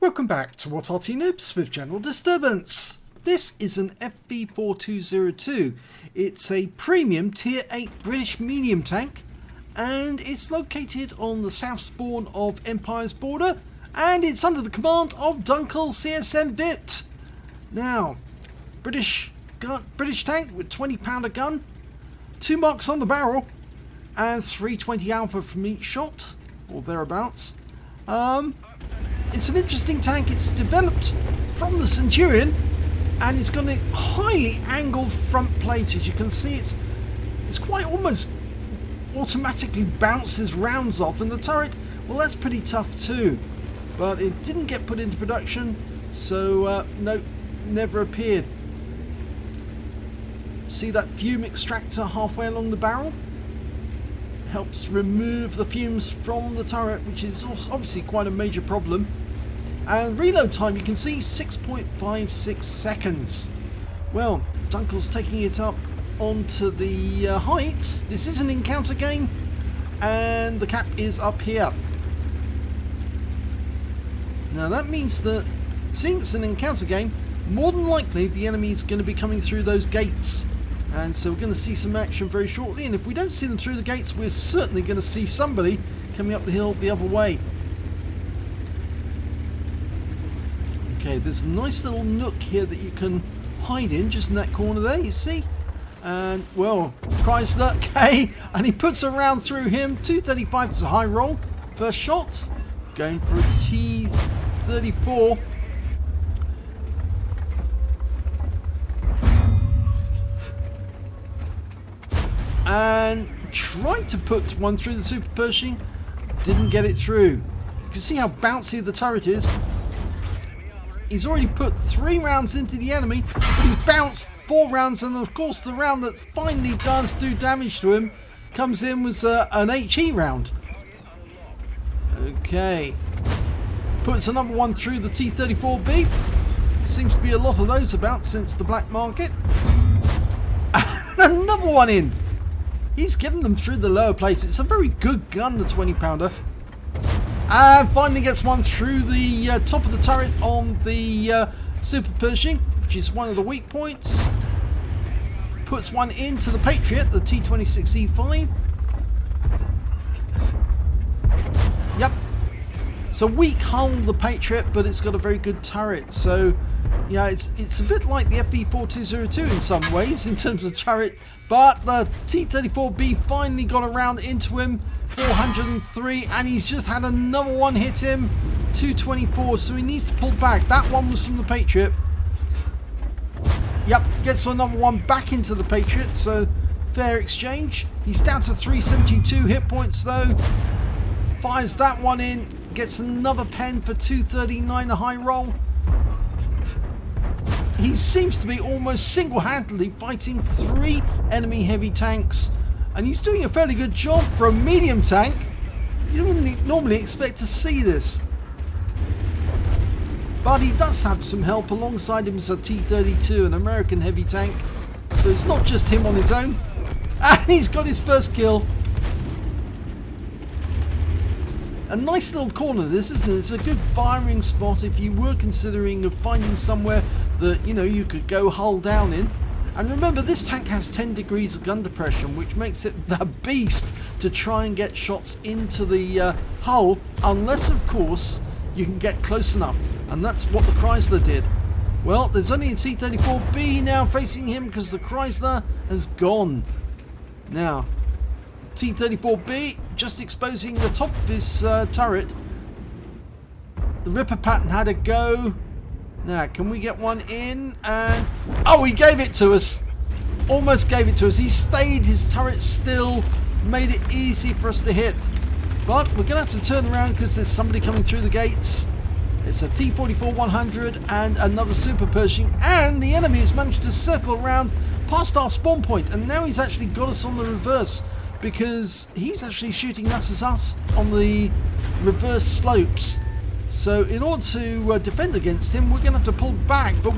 Welcome back to What Arty Noobs with General Disturbance. This is an FV4202. It's a premium tier 8 British medium tank, and it's located on the south spawn of Empire's border, and it's under the command of Dunkel CSM Vit. Now, British tank with 20-pounder gun, 2 marks on the barrel, and 320 alpha from each shot, or thereabouts. It's an interesting tank. It's developed from the Centurion, and it's got a highly angled front plate. As you can see, it's quite almost automatically bounces rounds off, and the turret, well, that's pretty tough too. But it didn't get put into production, so no, never appeared. See that fume extractor halfway along the barrel? Helps remove the fumes from the turret, which is obviously quite a major problem. And reload time, you can see 6.56 seconds. Well, Dunkel's taking it up onto the heights. This is an encounter game, and the cap is up here. Now that means that, seeing it's an encounter game, more than likely the enemy is going to be coming through those gates. And so we're going to see some action very shortly, and if we don't see them through the gates, we're certainly going to see somebody coming up the hill the other way. Okay, there's a nice little nook here that you can hide in, just in that corner there, you see? And, well, Chrysler, okay, and he puts a round through him. 235 is a high roll. First shot, going for a T34. And tried to put one through the Super Pershing, didn't get it through. You can see how bouncy the turret is. He's already put 3 rounds into the enemy, but he's bounced 4 rounds, and of course the round that finally does do damage to him comes in was an HE round. Okay, puts another one through the T34B. Seems to be a lot of those about since the black market. And another one in. He's getting them through the lower plates. It's a very good gun, the 20-pounder. And finally gets one through the top of the turret on the Super Pershing, which is one of the weak points. Puts one into the Patriot, the T26E5. Yep. So weak hull, the Patriot, but it's got a very good turret. So, yeah, it's a bit like the FV4202 in some ways in terms of turret. But the T34B finally got around into him. 403, and he's just had another one hit him. 224, so he needs to pull back. That one was from the Patriot. Yep, gets another one back into the Patriot, so fair exchange. He's down to 372 hit points though. Fires that one in, gets another pen for 239, a high roll. He seems to be almost single-handedly fighting 3 enemy heavy tanks, and he's doing a fairly good job for a medium tank. You wouldn't normally expect to see this, but he does have some help. Alongside him is a T32, an American heavy tank, so it's not just him on his own. And he's got his first kill. A nice little corner this, isn't it? It's a good firing spot if you were considering of finding somewhere that, you know, you could go hull down in. And remember, this tank has 10 degrees of gun depression, which makes it the beast to try and get shots into the hull, unless of course you can get close enough, and that's what the Chrysler did. Well, there's only a T34B now facing him because the Chrysler has gone. Now, T34B just exposing the top of his turret. The Ripper pattern had a go. Now, can we get one in? And oh, he gave it to us. Almost gave it to us. He stayed his turret still, made it easy for us to hit. But we're going to have to turn around because there's somebody coming through the gates. It's a T44-100 and another Super Pershing, and the enemy has managed to circle around past our spawn point, and now he's actually got us on the reverse, because he's actually shooting us as us on the reverse slopes. So in order to defend against him, we're going to have to pull back, but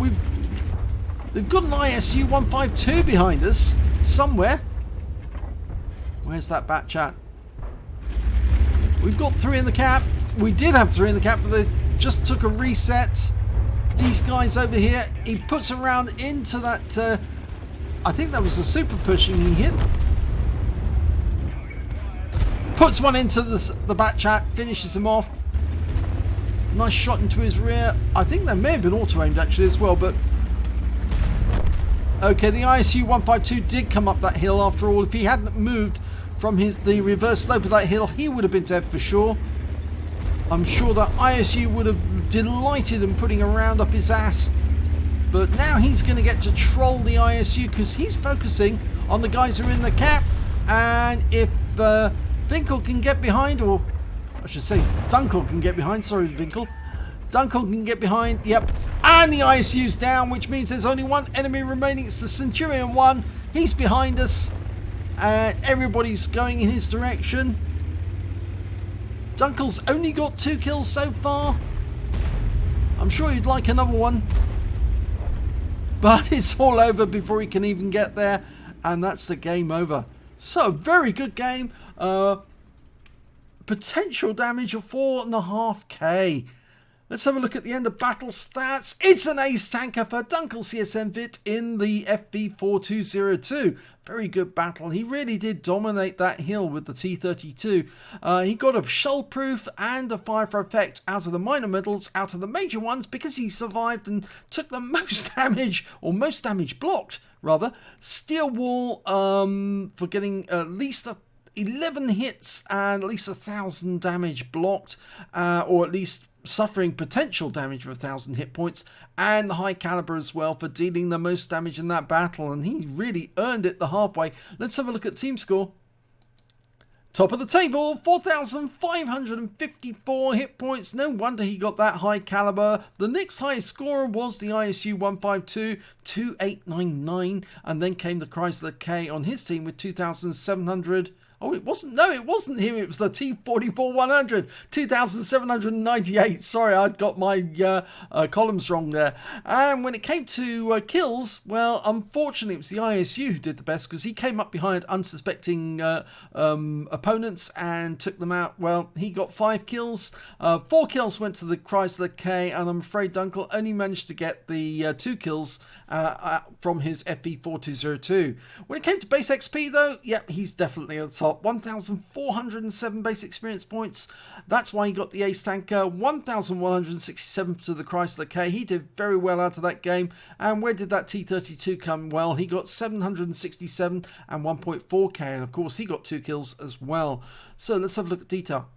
they've got an ISU 152 behind us somewhere. Where's that batch at? We've got 3 in the cap. We did have 3 in the cap, but just took a reset. These guys over here, he puts a round into that, I think that was the super pushing he hit. Puts one into the back chat, finishes him off. Nice shot into his rear. I think that may have been auto-aimed actually as well, but... Okay, the ISU 152 did come up that hill after all. If he hadn't moved from the reverse slope of that hill, he would have been dead for sure. I'm sure that ISU would have delighted in putting a round up his ass. But now he's going to get to troll the ISU because he's focusing on the guys who are in the cap. And if Winkle can get behind, or I should say Dunkel can get behind, sorry Winkle. Dunkel can get behind, yep. And the ISU's down, which means there's only one enemy remaining. It's the Centurion 1. He's behind us. And everybody's going in his direction. Dunkel's only got 2 kills so far. I'm sure he'd like another one. But it's all over before he can even get there. And that's the game over. So, very good game. Potential damage of 4.5k. Let's have a look at the end of battle stats. It's an ace tanker for Dunkel CSM Vit in the FV4202. Very good battle. He really did dominate that hill with the T32. He got a shell proof and a fire for effect out of the minor medals, out of the major ones, because he survived and took the most damage, or most damage blocked, rather. Steel wall for getting at least 11 hits and at least 1,000 damage blocked, or at least suffering potential damage of 1,000 hit points, and the high caliber as well for dealing the most damage in that battle, and he really earned it the hard way. Let's have a look at team score. Top of the table, 4,554 hit points. No wonder he got that high caliber. The next highest scorer was the ISU 152, 2899, and then came the Chrysler K on his team with 2,700. Oh, it wasn't. No, it wasn't him. It was the T44100, 2,798. Sorry, I'd got my columns wrong there. And when it came to kills, well, unfortunately, it was the ISU who did the best because he came up behind unsuspecting opponents and took them out. Well, he got 5 kills. 4 kills went to the Chrysler K, and I'm afraid Dunkel only managed to get the 2 kills from his FV4202. When it came to base XP, though, yep, he's definitely at the top. 1,407 base experience points. That's why he got the ace tanker. 1,167 to the Chrysler K. He did very well out of that game. And where did that T32 come? Well, he got 767 and 1.4k. And of course, he got 2 kills as well. So let's have a look at detail.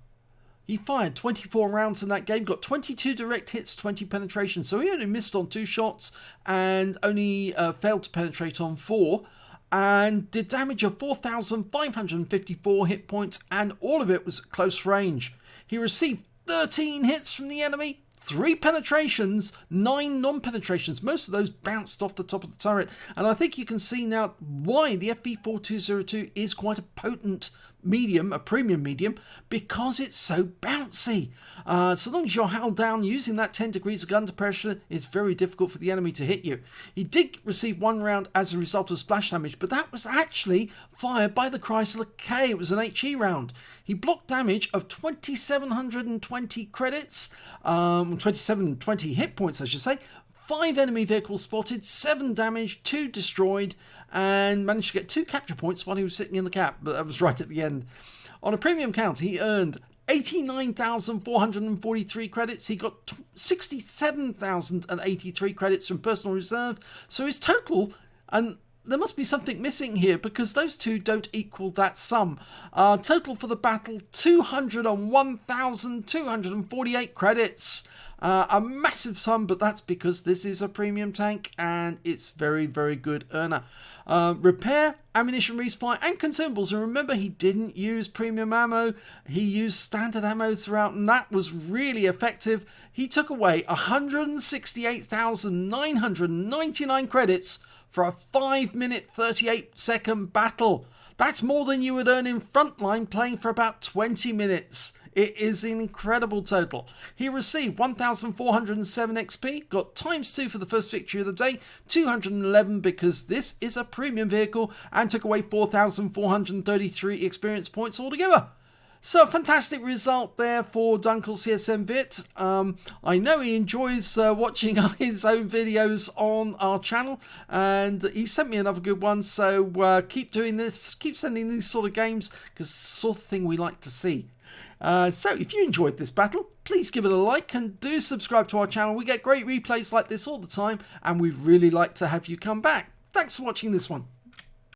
He fired 24 rounds in that game, got 22 direct hits, 20 penetration. So he only missed on 2 shots and only failed to penetrate on 4. And did damage of 4,554 hit points, and all of it was at close range. He received 13 hits from the enemy, 3 penetrations, 9 non-penetrations. Most of those bounced off the top of the turret. And I think you can see now why the FV4202 is quite a potent medium, a premium medium, because it's so bouncy. So long as you're held down using that 10 degrees of gun depression, it's very difficult for the enemy to hit you. He did receive 1 round as a result of splash damage, but that was actually fired by the Chrysler K. It was an HE round. He blocked damage of 2,720 credits, 2,720 hit points I should say, 5 enemy vehicles spotted, 7 damage, 2 destroyed, and managed to get 2 capture points while he was sitting in the cap, but that was right at the end. On a premium count, he earned 89,443 credits. He got 67,083 credits from personal reserve. So his total, and there must be something missing here because those two don't equal that sum. Total for the battle, 201,248 credits. A massive sum, but that's because this is a premium tank and it's very, very good earner. Repair, ammunition resupply and consumables, and remember he didn't use premium ammo, he used standard ammo throughout, and that was really effective. He took away 168,999 credits for a 5-minute 38-second battle. That's more than you would earn in frontline playing for about 20 minutes. It is an incredible total. He received 1,407 XP, got ×2 for the first victory of the day, 211 because this is a premium vehicle, and took away 4,433 experience points altogether. So a fantastic result there for Dunkel CSM Vit. I know he enjoys watching his own videos on our channel, and he sent me another good one. So keep doing this, keep sending these sort of games, because it's the sort of thing we like to see. So if you enjoyed this battle, please give it a like and do subscribe to our channel. We get great replays like this all the time, and we'd really like to have you come back. Thanks for watching this one.